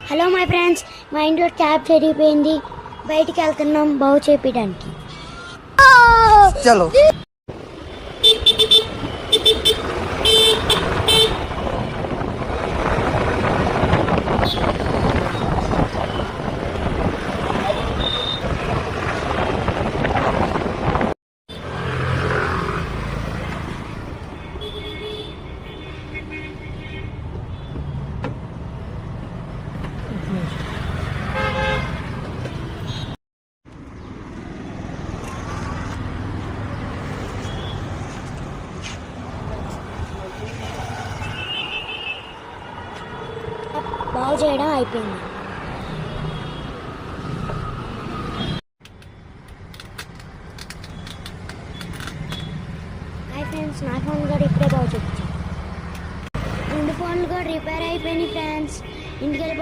Hello my friends, మా ఇంట్లో tap చెడిపోయింది. బయటికి వెళ్తున్నాం బాగు చేపించడానికి. చలో బాగు చేయడం అయిపోయింది. హాయ్ ఫ్రెండ్స్, నా ఫోన్ కూడా ఇప్పుడే బాగు చేయించాను. 2 ఫోన్లు కూడా రిపేర్ అయిపోయినాయి ఫ్రెండ్స్. ఇంటికి వెళ్ళిపోతాను.